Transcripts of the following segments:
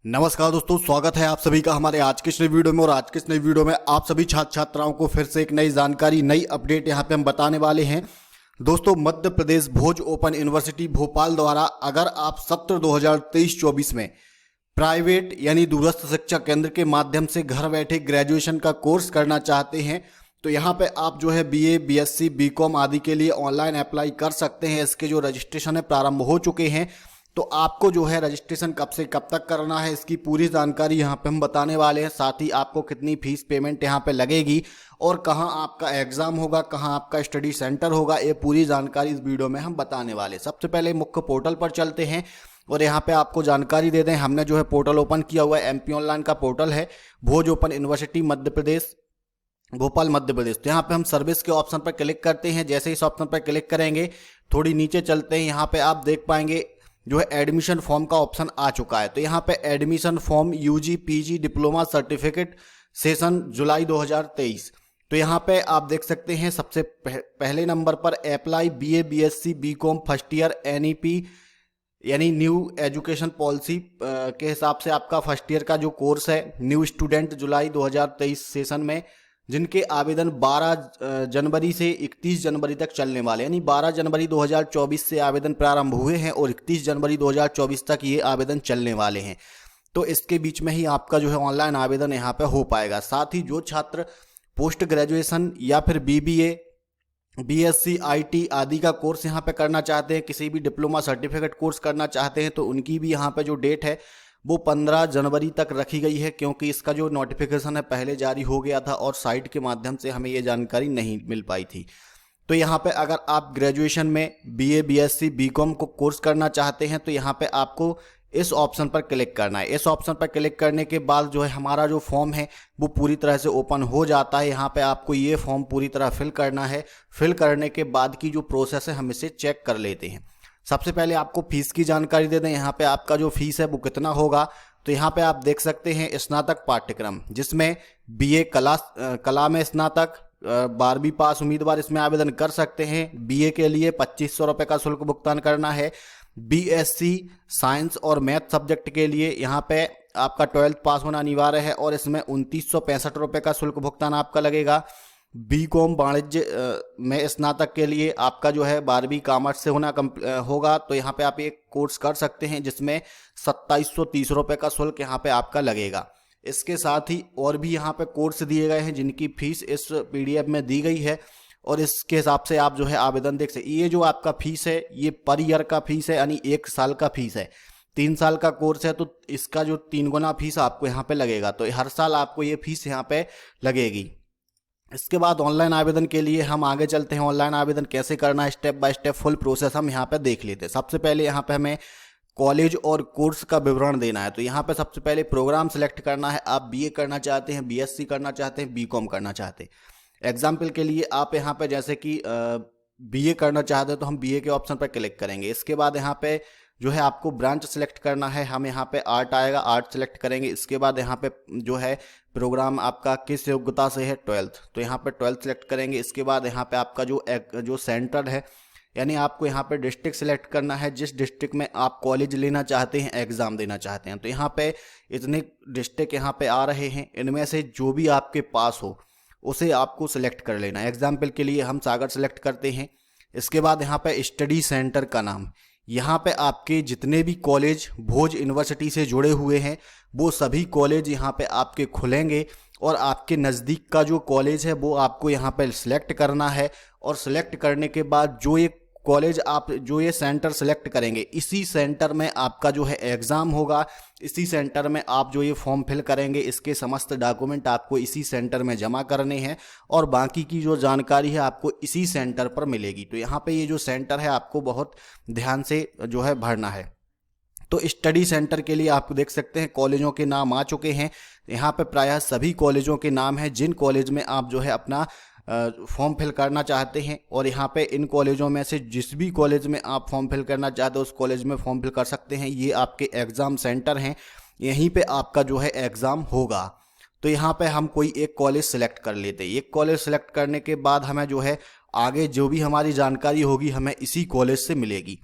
नमस्कार दोस्तों, स्वागत है आप सभी का हमारे आज के इस नई वीडियो में। और आज के इस नई वीडियो में आप सभी छात्र छात्राओं को फिर से एक नई जानकारी, नई अपडेट यहाँ पे हम बताने वाले हैं। दोस्तों, मध्य प्रदेश भोज ओपन यूनिवर्सिटी भोपाल द्वारा अगर आप सत्र 2023-24 में प्राइवेट यानी दूरस्थ शिक्षा केंद्र के माध्यम से घर बैठे ग्रेजुएशन का कोर्स करना चाहते हैं तो यहाँ पे आप जो है बीए, बीएससी, बीकॉम आदि के लिए ऑनलाइन अप्लाई कर सकते हैं। इसके जो रजिस्ट्रेशन है प्रारंभ हो चुके हैं। तो आपको जो है रजिस्ट्रेशन कब से कब तक करना है, इसकी पूरी जानकारी यहाँ पे हम बताने वाले हैं। साथ ही आपको कितनी फीस पेमेंट यहाँ पे लगेगी और कहाँ आपका एग्जाम होगा, कहाँ आपका स्टडी सेंटर होगा, ये पूरी जानकारी इस वीडियो में हम बताने वाले हैं। सबसे पहले मुख्य पोर्टल पर चलते हैं और यहाँ पे आपको जानकारी दे दें। हमने जो है पोर्टल ओपन किया हुआ है, एमपी ऑनलाइन का पोर्टल है, भोज ओपन यूनिवर्सिटी मध्य प्रदेश, भोपाल मध्य प्रदेश। तो यहाँ पे हम सर्विस के ऑप्शन पर क्लिक करते हैं। जैसे इस ऑप्शन पर क्लिक करेंगे थोड़ी नीचे चलते हैं, यहाँ पे आप देख पाएंगे जो है एडमिशन फॉर्म का ऑप्शन आ चुका है। तो यहाँ पे admission form UG, PG, diploma certificate session जुलाई 2023। तो यहाँ पे आप देख सकते हैं सबसे पहले नंबर पर apply BA, BSc, BCom first year NEP यानी न्यू एजुकेशन पॉलिसी के हिसाब से आपका फर्स्ट ईयर का जो कोर्स है, न्यू स्टूडेंट जुलाई 2023 सेशन में, जिनके आवेदन 12 जनवरी से 31 जनवरी तक चलने वाले, यानी 12 जनवरी 2024 से आवेदन प्रारंभ हुए हैं और 31 जनवरी 2024 तक ये आवेदन चलने वाले हैं। तो इसके बीच में ही आपका जो है ऑनलाइन आवेदन यहाँ पे हो पाएगा। साथ ही जो छात्र पोस्ट ग्रेजुएशन या फिर बीबीए, बीएससी, आईटी आदि का कोर्स यहाँ पे करना चाहते हैं, किसी भी डिप्लोमा सर्टिफिकेट कोर्स करना चाहते हैं, तो उनकी भी यहाँ पे जो डेट है वो 15 जनवरी तक रखी गई है, क्योंकि इसका जो नोटिफिकेशन है पहले जारी हो गया था और साइट के माध्यम से हमें ये जानकारी नहीं मिल पाई थी। तो यहाँ पे अगर आप ग्रेजुएशन में बीए, बीएससी, बीकॉम को कोर्स करना चाहते हैं तो यहाँ पे आपको इस ऑप्शन पर क्लिक करना है। इस ऑप्शन पर क्लिक करने के बाद जो है हमारा जो फॉर्म है वो पूरी तरह से ओपन हो जाता है। यहाँ पे आपको ये फॉर्म पूरी तरह फिल करना है। फिल करने के बाद की जो प्रोसेस है हम इसे चेक कर लेते हैं। सबसे पहले आपको फीस की जानकारी दे दें। यहाँ पे आपका जो फीस है वो कितना होगा, तो यहाँ पे आप देख सकते हैं स्नातक पाठ्यक्रम, जिसमें बीए कला में स्नातक 12वीं पास उम्मीदवार इसमें आवेदन कर सकते हैं। बीए के लिए 2500 रुपये का शुल्क भुगतान करना है। बीएससी साइंस और मैथ सब्जेक्ट के लिए यहाँ पे आपका 12th पास होना अनिवार्य है और इसमें 2965 रुपये का शुल्क भुगतान आपका लगेगा। बीकॉम वाणिज्य में स्नातक के लिए आपका जो है 12वीं कॉमर्स से होगा, तो यहाँ पे आप एक कोर्स कर सकते हैं जिसमें 2730 रुपये का शुल्क यहाँ पे आपका लगेगा। इसके साथ ही और भी यहाँ पे कोर्स दिए गए हैं जिनकी फीस इस पीडीएफ में दी गई है और इसके हिसाब से आप जो है आवेदन देख सकते। ये जो आपका फीस है ये पर ईयर का फीस है, यानी 1 साल का फीस है। 3 साल का कोर्स है तो इसका जो 3 गुना फीस आपको यहाँ पे लगेगा। तो हर साल आपको ये फीस यहाँ पे लगेगी। इसके बाद ऑनलाइन आवेदन के लिए हम आगे चलते हैं। ऑनलाइन आवेदन कैसे करना है, step by step full process हम यहाँ पे देख लेते हैं। सबसे पहले यहाँ पे हमें कॉलेज और कोर्स का विवरण देना है। तो यहाँ पे सबसे पहले प्रोग्राम सेलेक्ट करना है। आप बीए करना चाहते हैं, बीएससी करना चाहते हैं, बीकॉम करना चाहते हैं। एग्जाम्पल के लिए आप यहाँ पे जैसे कि बीए करना चाहते हैं तो हम बीए के ऑप्शन पर क्लिक करेंगे। इसके बाद यहाँ पे जो है आपको ब्रांच सेलेक्ट करना है। हम यहाँ पे आर्ट आएगा, आर्ट सेलेक्ट करेंगे। इसके बाद यहाँ पे जो है प्रोग्राम आपका किस योग्यता से है, 12th, तो यहाँ पे 12th सेलेक्ट करेंगे। इसके बाद यहाँ पे आपका जो सेंटर है, यानी आपको यहाँ पे डिस्ट्रिक्ट सेलेक्ट करना है, जिस डिस्ट्रिक्ट में आप कॉलेज लेना चाहते हैं, एग्जाम देना चाहते हैं। तो यहाँ पे इतने डिस्ट्रिक्ट यहाँ पे आ रहे हैं, इनमें से जो भी आपके पास हो उसे आपको सिलेक्ट कर लेना है। एग्जाम्पल के लिए हम सागर सेलेक्ट करते हैं। इसके बाद यहाँ पे स्टडी सेंटर का नाम, यहाँ पे आपके जितने भी कॉलेज भोज यूनिवर्सिटी से जुड़े हुए हैं वो सभी कॉलेज यहाँ पे आपके खुलेंगे और आपके नज़दीक का जो कॉलेज है वो आपको यहाँ पे सिलेक्ट करना है। और सिलेक्ट करने के बाद जो ये कॉलेज आप जो ये सेंटर सेलेक्ट करेंगे, इसी सेंटर में आपका जो है एग्ज़ाम होगा। इसी सेंटर में आप जो ये फॉर्म फिल करेंगे, इसके समस्त डॉक्यूमेंट आपको इसी सेंटर में जमा करने हैं और बाकी की जो जानकारी है आपको इसी सेंटर पर मिलेगी। तो यहाँ पे ये जो सेंटर है आपको बहुत ध्यान से जो है भरना है। तो स्टडी सेंटर के लिए आप देख सकते हैं कॉलेजों के नाम आ चुके हैं। यहाँ पे प्रायः सभी कॉलेजों के नाम हैं जिन कॉलेज में आप जो है अपना फॉर्म फिल करना चाहते हैं। और यहाँ पे इन कॉलेजों में से जिस भी कॉलेज में आप फॉर्म फिल करना चाहते हो उस कॉलेज में फॉर्म फिल कर सकते हैं। ये आपके एग्ज़ाम सेंटर हैं, यहीं पे आपका जो है एग्ज़ाम होगा। तो यहाँ पे हम कोई एक कॉलेज सेलेक्ट कर लेते हैं। एक कॉलेज सेलेक्ट करने के बाद हमें जो है आगे जो भी हमारी जानकारी होगी हमें इसी कॉलेज से मिलेगी।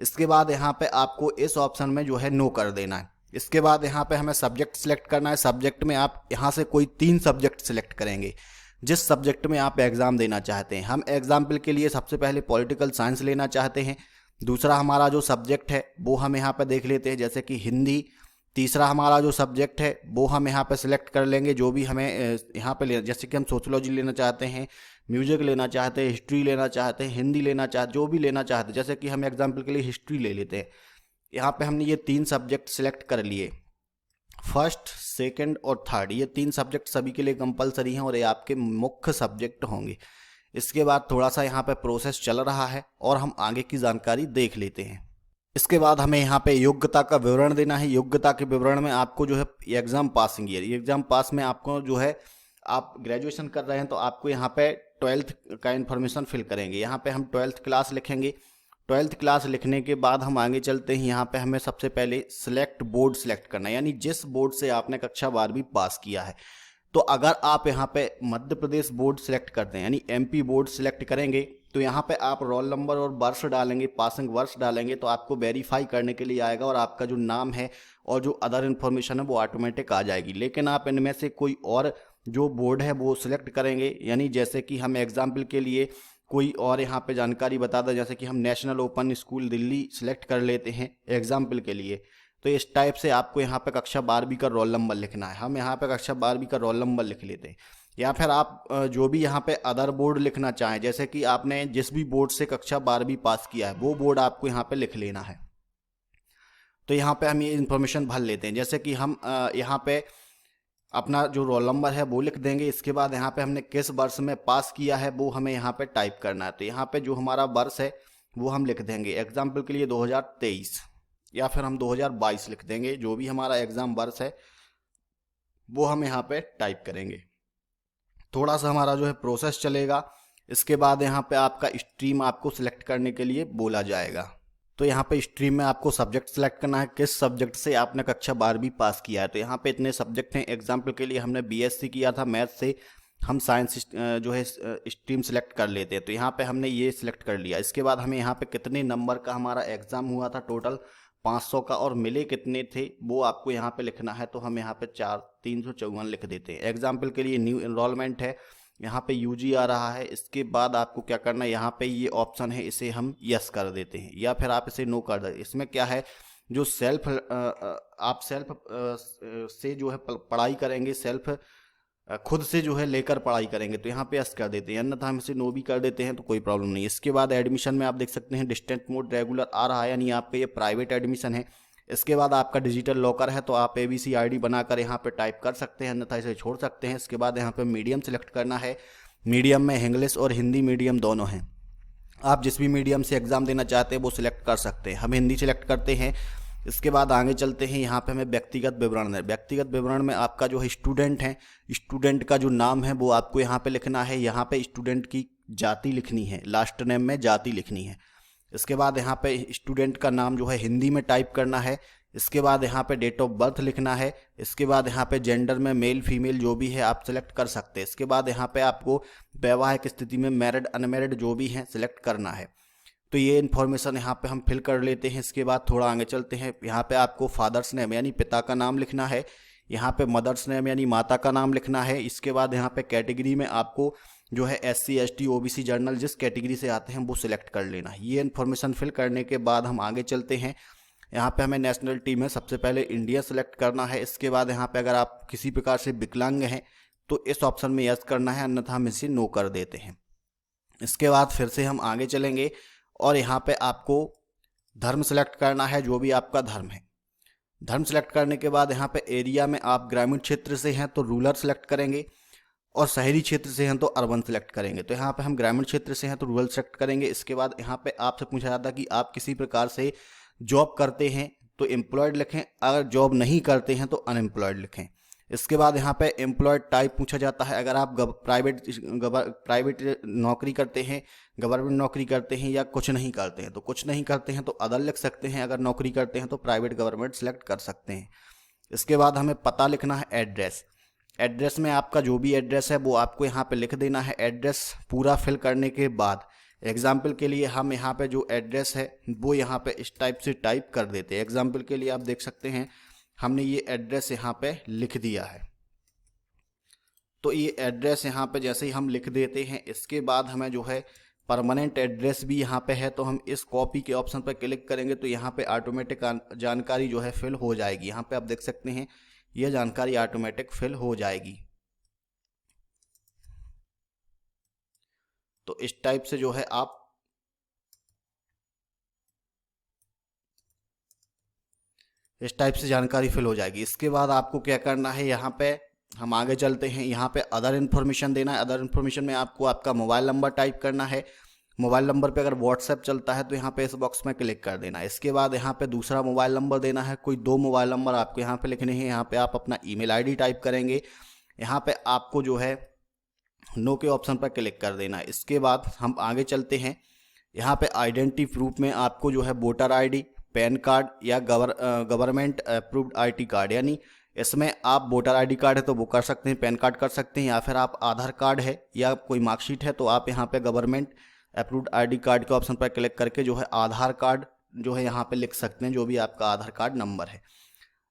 इसके बाद यहाँ पे आपको इस ऑप्शन में जो है नो कर देना है। इसके बाद यहाँ पे हमें सब्जेक्ट सिलेक्ट करना है। सब्जेक्ट में आप यहाँ से कोई 3 सब्जेक्ट सिलेक्ट करेंगे जिस सब्जेक्ट में आप एग्ज़ाम देना चाहते हैं। हम एग्जाम्पल के लिए सबसे पहले पॉलिटिकल साइंस लेना चाहते हैं। दूसरा हमारा जो सब्जेक्ट है वो हम यहाँ पे देख लेते हैं, जैसे कि हिंदी। तीसरा हमारा जो सब्जेक्ट है वो हम यहाँ पे सिलेक्ट कर लेंगे, जो भी हमें यहाँ पे जैसे कि हम सोशियोलॉजी लेना चाहते हैं, म्यूजिक लेना चाहते हैं, हिस्ट्री लेना चाहते हैं, हिंदी लेना चाहते, जो भी लेना चाहते हैं। जैसे कि हम एग्जाम्पल के लिए हिस्ट्री ले लेते हैं। यहाँ पे हमने ये 3 सब्जेक्ट सिलेक्ट कर लिए, फर्स्ट, सेकंड और थर्ड। ये 3 सब्जेक्ट सभी के लिए कंपलसरी हैं और ये आपके मुख्य सब्जेक्ट होंगे। इसके बाद थोड़ा सा यहाँ पे प्रोसेस चल रहा है और हम आगे की जानकारी देख लेते हैं। इसके बाद हमें यहाँ पे योग्यता का विवरण देना है। योग्यता के विवरण में आपको जो है एग्जाम पासिंग ईयर, एग्जाम पास में आपको जो है आप ग्रेजुएशन कर रहे हैं तो आपको यहाँ पे 12th का इन्फॉर्मेशन फिल करेंगे। यहाँ पे हम 12th क्लास लिखेंगे। 12th क्लास लिखने के बाद हम आगे चलते हैं। यहाँ पे हमें सबसे पहले सिलेक्ट बोर्ड सिलेक्ट करना है, यानी जिस बोर्ड से आपने कक्षा 12वीं पास किया है। तो अगर आप यहाँ पे मध्य प्रदेश बोर्ड सिलेक्ट करते हैं यानी MP बोर्ड सिलेक्ट करेंगे तो यहाँ पे आप रोल नंबर और वर्ष डालेंगे, पासिंग वर्ष डालेंगे तो आपको वेरीफाई करने के लिए आएगा और आपका जो नाम है और जो अदर इन्फॉर्मेशन है वो ऑटोमेटिक आ जाएगी। लेकिन आप इनमें से कोई और जो बोर्ड है वो सिलेक्ट करेंगे, यानी जैसे कि हम एग्जाम्पल के लिए कोई और यहाँ पे जानकारी बता दें, जैसे कि हम national open school Delhi select कर लेते हैं एग्जाम्पल के लिए। तो इस टाइप से आपको यहाँ पे कक्षा 12वीं का रोल नंबर लिखना है। हम यहाँ पे कक्षा 12वीं का रोल नंबर लिख लेते हैं। या फिर आप जो भी यहाँ पे अदर बोर्ड लिखना चाहें, जैसे कि आपने जिस भी बोर्ड से कक्षा 12वीं पास किया है वो बोर्ड आपको यहाँ पे लिख लेना है। तो यहाँ पे हम ये इन्फॉर्मेशन भर लेते हैं, जैसे कि हम यहाँ पे अपना जो रोल नंबर है वो लिख देंगे। इसके बाद यहाँ पे हमने किस वर्ष में पास किया है वो हमें यहाँ पे टाइप करना है। तो यहाँ पे जो हमारा वर्ष है वो हम लिख देंगे, एग्जाम्पल के लिए 2023 या फिर हम 2022 लिख देंगे। जो भी हमारा एग्जाम वर्ष है वो हम यहाँ पे टाइप करेंगे। थोड़ा सा हमारा जो है प्रोसेस चलेगा। इसके बाद यहाँ पे आपका स्ट्रीम आपको सिलेक्ट करने के लिए बोला जाएगा। तो यहाँ पे स्ट्रीम में आपको सब्जेक्ट सेलेक्ट करना है, किस सब्जेक्ट से आपने कक्षा 12वीं पास किया है। तो यहाँ पे इतने सब्जेक्ट हैं। एग्जाम्पल के लिए हमने BSc किया था मैथ से, हम साइंस जो है स्ट्रीम सेलेक्ट कर लेते हैं। तो यहाँ पे हमने ये सिलेक्ट कर लिया। इसके बाद हमें यहाँ पे कितने नंबर का हमारा एग्जाम हुआ था, टोटल 500 का, और मिले कितने थे वो आपको यहाँ पे लिखना है। तो हम यहाँ पे 354 लिख देते हैं। एग्जाम्पल के लिए न्यू एनरोलमेंट है, यहाँ पे UG आ रहा है। इसके बाद आपको क्या करना है, यहाँ पे ये ऑप्शन है इसे हम यस कर देते हैं या फिर आप इसे नो कर देते हैं। इसमें क्या है, जो आप सेल्फ से जो है पढ़ाई करेंगे, सेल्फ खुद से जो है लेकर पढ़ाई करेंगे तो यहाँ पे यस कर देते हैं, अन्यथा हम इसे नो भी कर देते हैं तो कोई प्रॉब्लम नहीं। इसके बाद एडमिशन में आप देख सकते हैं डिस्टेंट मोड रेगुलर आ रहा है, यानी आपका ये प्राइवेट एडमिशन है। इसके बाद आपका डिजिटल लॉकर है तो आप ABC ID बनाकर यहाँ पे टाइप कर सकते हैं, अन्यथा इसे छोड़ सकते हैं। इसके बाद यहाँ पे मीडियम सेलेक्ट करना है। मीडियम में इंग्लिश और हिंदी मीडियम दोनों हैं। आप जिस भी मीडियम से एग्जाम देना चाहते हैं वो सिलेक्ट कर सकते हैं। हम हिंदी सिलेक्ट करते हैं। इसके बाद आगे चलते हैं। यहाँ पे हमें व्यक्तिगत विवरण है। व्यक्तिगत विवरण में आपका जो है स्टूडेंट है, स्टूडेंट का जो नाम है वो आपको यहाँ पे लिखना है। यहाँ पे स्टूडेंट की जाति लिखनी है, लास्ट नेम में जाति लिखनी है। इसके बाद यहाँ पे स्टूडेंट का नाम जो है हिंदी में टाइप करना है। इसके बाद यहाँ पे डेट ऑफ बर्थ लिखना है। इसके बाद यहाँ पे जेंडर में मेल फीमेल जो भी है आप सिलेक्ट कर सकते हैं। इसके बाद यहाँ पे आपको वैवाहिक स्थिति में मैरिड अनमैरिड जो भी है सिलेक्ट करना है। तो ये इन्फॉर्मेशन यहाँ पे हम फिल कर लेते हैं। इसके बाद थोड़ा आगे चलते हैं। यहाँ पे आपको फादर्स नेम यानी पिता का नाम लिखना है। यहाँ पे मदर्स नेम यानी माता का नाम लिखना है। इसके बाद यहाँ पे कैटेगरी में आपको जो है SC ST OBC जनरल जिस कैटेगरी से आते हैं वो सिलेक्ट कर लेना है। ये इन्फॉर्मेशन फिल करने के बाद हम आगे चलते हैं। यहाँ पे हमें नेशनलिटी में सबसे पहले इंडिया सेलेक्ट करना है। इसके बाद यहाँ पे अगर आप किसी प्रकार से विकलांग हैं तो इस ऑप्शन में यस करना है, अन्यथा हम इसे नो कर देते हैं। इसके बाद फिर से हम आगे चलेंगे और यहाँ पे आपको धर्म सेलेक्ट करना है, जो भी आपका धर्म है। धर्म सेलेक्ट करने के बाद यहाँ पे एरिया में आप ग्रामीण क्षेत्र से हैं तो रूरल सेलेक्ट करेंगे और शहरी क्षेत्र से हैं तो अर्बन सेलेक्ट करेंगे। तो यहाँ पे हम ग्रामीण क्षेत्र से हैं तो रूरल सेलेक्ट करेंगे। इसके बाद यहाँ पे आपसे पूछा जाता है कि आप किसी प्रकार से जॉब करते हैं तो एम्प्लॉयड लिखें, अगर जॉब नहीं करते हैं तो अनएम्प्लॉयड लिखें। इसके बाद यहाँ पे एम्प्लॉयड टाइप पूछा जाता है, अगर आप प्राइवेट नौकरी करते हैं, गवर्नमेंट नौकरी करते हैं या कुछ नहीं करते हैं। तो कुछ नहीं करते हैं तो अदर लिख सकते हैं, अगर नौकरी करते हैं तो प्राइवेट गवर्नमेंट सेलेक्ट कर सकते हैं। इसके बाद हमें पता लिखना है, एड्रेस। एड्रेस में आपका जो भी एड्रेस है वो आपको यहाँ पे लिख देना है। एड्रेस पूरा फिल करने के बाद एग्जाम्पल के लिए हम यहाँ पे जो एड्रेस है वो यहाँ पे इस टाइप से टाइप कर देते हैं। एग्जाम्पल के लिए आप देख सकते हैं हमने ये एड्रेस यहाँ पे लिख दिया है। तो ये एड्रेस यहाँ पे जैसे ही हम लिख देते हैं, इसके बाद हमें जो है परमानेंट एड्रेस भी यहाँ पे है, तो हम इस कॉपी के ऑप्शन पर क्लिक करेंगे तो यहाँ पे ऑटोमेटिक जानकारी जो है फिल हो जाएगी। यहाँ पे आप देख सकते हैं यह जानकारी ऑटोमेटिक फिल हो जाएगी। तो इस टाइप से जो है आप इस टाइप से जानकारी फिल हो जाएगी। इसके बाद आपको क्या करना है, यहाँ पे हम आगे चलते हैं। यहाँ पे अदर इन्फॉर्मेशन देना है। अदर इन्फॉर्मेशन में आपको आपका मोबाइल नंबर टाइप करना है। मोबाइल नंबर पे अगर व्हाट्सएप चलता है तो यहाँ पे इस बॉक्स में क्लिक कर देना है। इसके बाद यहाँ पे दूसरा मोबाइल नंबर देना है। कोई 2 मोबाइल नंबर आपको यहाँ पे लिखने हैं। यहाँ पे आप अपना ईमेल आईडी टाइप करेंगे। यहाँ पे आपको जो है नो के ऑप्शन पर क्लिक कर देना है। इसके बाद हम आगे चलते हैं। यहाँ पे आइडेंटिटी प्रूफ में आपको जो है वोटर आईडी, पैन कार्ड या गवर्नमेंट अप्रूव्ड आईडी कार्ड, यानी इसमें आप वोटर आईडी कार्ड है तो वो कर सकते हैं, पैन कार्ड कर सकते हैं, या फिर आप आधार कार्ड है या कोई मार्कशीट है तो आप यहाँ पे गवर्नमेंट अप्रूव्ड आईडी कार्ड के ऑप्शन पर क्लिक करके जो है आधार कार्ड जो है यहाँ पे लिख सकते हैं, जो भी आपका आधार कार्ड नंबर है।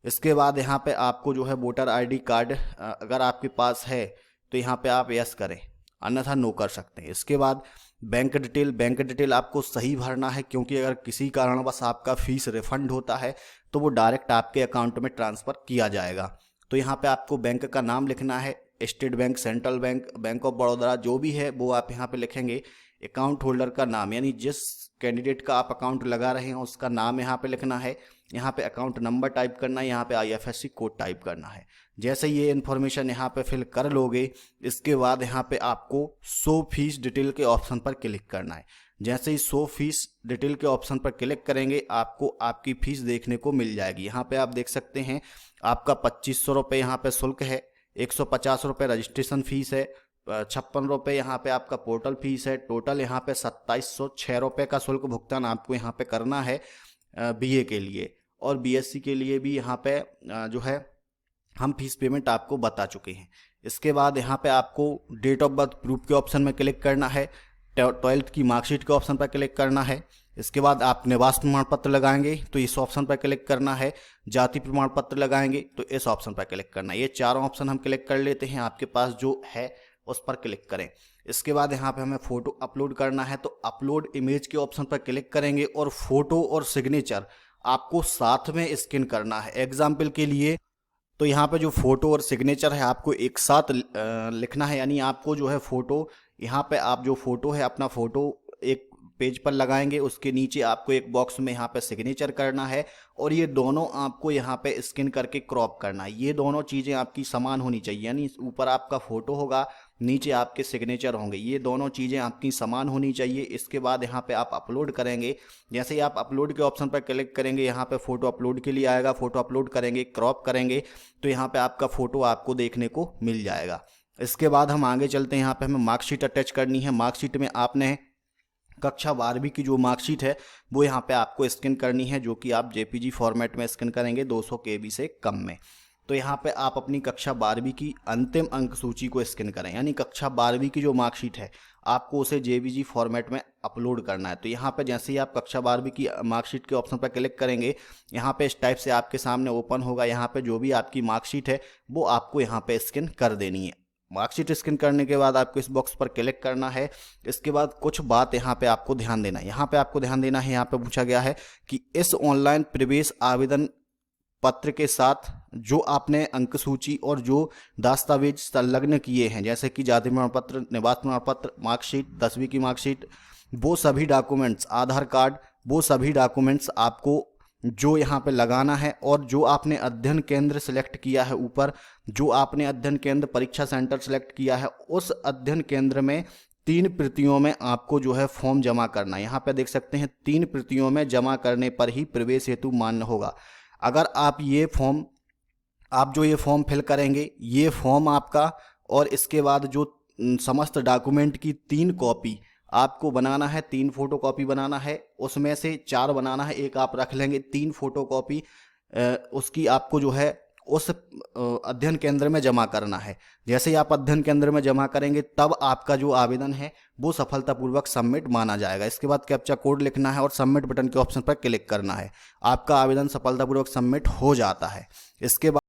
इसके बाद यहाँ पे आपको जो है वोटर आईडी कार्ड अगर आपके पास है तो यहाँ पे आप यस करें, अन्यथा नो कर सकते हैं। इसके बाद बैंक डिटेल आपको सही भरना है, क्योंकि अगर किसी कारणवश आपका फीस रिफंड होता है तो वो डायरेक्ट आपके अकाउंट में ट्रांसफ़र किया जाएगा। तो यहाँ पे आपको बैंक का नाम लिखना है, state bank, central bank, bank of Baroda, जो भी है वो आप यहाँ पे लिखेंगे। अकाउंट होल्डर का नाम, यानी जिस कैंडिडेट का आप अकाउंट लगा रहे हैं उसका नाम यहाँ पे लिखना है। यहाँ पे अकाउंट नंबर टाइप करना है, यहाँ पे IFSC कोड टाइप करना है। जैसे ये इन्फॉर्मेशन यहाँ पे फिल कर लोगे, इसके बाद यहाँ पे आपको शो फीस डिटेल के ऑप्शन पर क्लिक करना है। जैसे ही शो फीस डिटेल के ऑप्शन पर क्लिक करेंगे आपको आपकी फीस देखने को मिल जाएगी। यहाँ पे आप देख सकते हैं आपका 2500 रुपये यहाँ पे शुल्क है, 150 रुपये रजिस्ट्रेशन फीस है, 56 रुपये यहाँ पे आपका पोर्टल फीस है। टोटल यहाँ पे 2706 रुपये का शुल्क भुगतान आपको यहाँ पे करना है BA के लिए, और BSc के लिए भी यहाँ पे जो है हम फीस पेमेंट आपको बता चुके हैं। इसके बाद यहाँ पे आपको डेट ऑफ बर्थ प्रूफ के ऑप्शन में क्लिक करना है, 12th की मार्कशीट के ऑप्शन पर क्लिक करना है। इसके बाद आप निवास प्रमाण पत्र लगाएंगे तो इस ऑप्शन पर क्लिक करना है, जाति प्रमाण पत्र लगाएंगे तो इस ऑप्शन पर क्लिक करना है। ये चारों ऑप्शन हम क्लिक कर लेते हैं, आपके पास जो है उस पर क्लिक करें। इसके बाद यहाँ पे हमें फ़ोटो अपलोड करना है, तो अपलोड इमेज के ऑप्शन पर क्लिक करेंगे और फोटो और सिग्नेचर आपको साथ में स्कैन करना है। एग्जाम्पल के लिए तो यहाँ पे जो फोटो और सिग्नेचर है आपको एक साथ लिखना है, यानी आपको जो है फोटो, यहाँ पे आप जो फोटो है अपना फोटो एक पेज पर लगाएंगे, उसके नीचे आपको एक बॉक्स में यहाँ पे सिग्नेचर करना है, और ये दोनों आपको यहाँ पे स्कैन करके क्रॉप करना है। ये दोनों चीज़ें आपकी समान होनी चाहिए, यानी ऊपर आपका फोटो होगा, नीचे आपके सिग्नेचर होंगे, ये दोनों चीज़ें आपकी समान होनी चाहिए। इसके बाद यहाँ पे आप अपलोड करेंगे। जैसे ही आप अपलोड के ऑप्शन पर क्लिक करेंगे यहाँ पे फ़ोटो अपलोड के लिए आएगा, फ़ोटो अपलोड करेंगे, क्रॉप करेंगे तो यहाँ पे आपका फ़ोटो आपको देखने को मिल जाएगा। इसके बाद हम आगे चलते हैं। यहाँ पे हमें मार्कशीट अटैच करनी है। मार्कशीट में आपने कक्षा 12वीं की जो मार्कशीट है वो यहाँ पे आपको स्कैन करनी है, जो कि आप JPG फॉर्मेट में स्कैन करेंगे 200 KB से कम में। तो यहाँ पे आप अपनी कक्षा 12वीं की अंतिम अंक सूची को स्कैन करें, यानी कक्षा 12वीं की जो मार्कशीट है आपको उसे JPG फॉर्मेट में अपलोड करना है। तो यहाँ पे जैसे ही आप कक्षा 12वीं की मार्कशीट के ऑप्शन पर क्लिक करेंगे, यहाँ पे इस टाइप से आपके सामने ओपन होगा। यहाँ पे जो भी आपकी मार्कशीट है वो आपको यहाँ पे स्कैन कर देनी है। मार्कशीट स्कैन करने के बाद आपको इस बॉक्स पर क्लिक करना है। इसके बाद कुछ बात यहाँ पे आपको ध्यान देना है। यहाँ पे आपको ध्यान देना है, यहाँ पे पूछा गया है कि इस ऑनलाइन प्रवेश आवेदन पत्र के साथ जो आपने अंक सूची और जो दस्तावेज संलग्न किए हैं, जैसे कि जाति प्रमाण पत्र, निवास प्रमाण पत्र, मार्कशीट, 10वीं की मार्कशीट, वो सभी डॉक्यूमेंट्स, आधार कार्ड, वो सभी डॉक्यूमेंट्स आपको जो यहाँ पे लगाना है। और जो आपने अध्ययन केंद्र सिलेक्ट किया है, ऊपर जो आपने अध्ययन केंद्र परीक्षा सेंटर सिलेक्ट किया है, उस अध्ययन केंद्र में 3 प्रतियों में आपको जो है फॉर्म जमा करना है। यहाँ पे देख सकते हैं 3 प्रतियों में जमा करने पर ही प्रवेश हेतु मान्य होगा। अगर आप जो ये फॉर्म फिल करेंगे, ये फॉर्म आपका, और इसके बाद जो समस्त डॉक्यूमेंट की 3 कॉपी आपको बनाना है, 3 फोटो कॉपी बनाना है, उसमें से 4 बनाना है, एक आप रख लेंगे। 3 फोटो कॉपी उसकी आपको जो है उस अध्ययन केंद्र में जमा करना है। जैसे ही आप अध्ययन केंद्र में जमा करेंगे तब आपका जो आवेदन है वो सफलतापूर्वक सबमिट माना जाएगा। इसके बाद कैप्चा कोड लिखना है और सबमिट बटन के ऑप्शन पर क्लिक करना है। आपका आवेदन सफलतापूर्वक सबमिट हो जाता है। इसके बाद